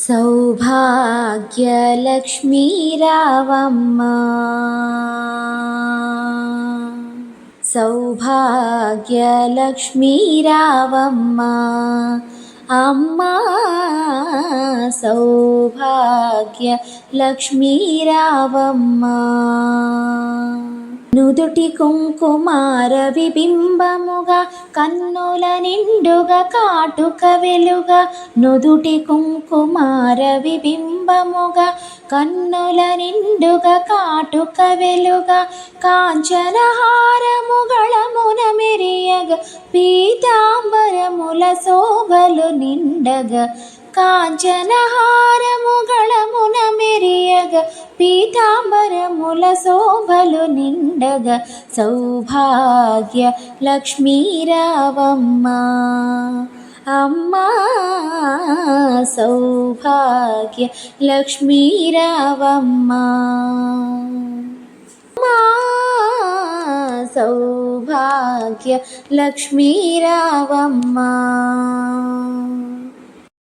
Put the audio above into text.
సౌభాగ్యలక్ష్మీ రావమ్మ, సౌభాగ్యలక్ష్మీ రావమ్మ, అమ్మా సౌభాగ్యలక్ష్మీ రావమ్మ. నుదుటి కుంకుమార విబింబముగా కన్నుల నిండుగా కాటుక వెలుగా, నుదుటి కుంకుమార విబింబముగా కన్నుల నిండుగా కాటుక వెలుగా, కాంచనహారము గళమున మెరియగా పీతాంబరముల శోభలు నిండగా, కాంచనహారము గళమున మెరియగా పీతాంబరముల శోభలు నిండగా, సౌభాగ్య లక్ష్మీ రావమ్మ, అమ్మా సౌభాగ్య లక్ష్మీ రావమ్మ, అమ్మా సౌభాగ్య లక్ష్మీ రావమ్మ.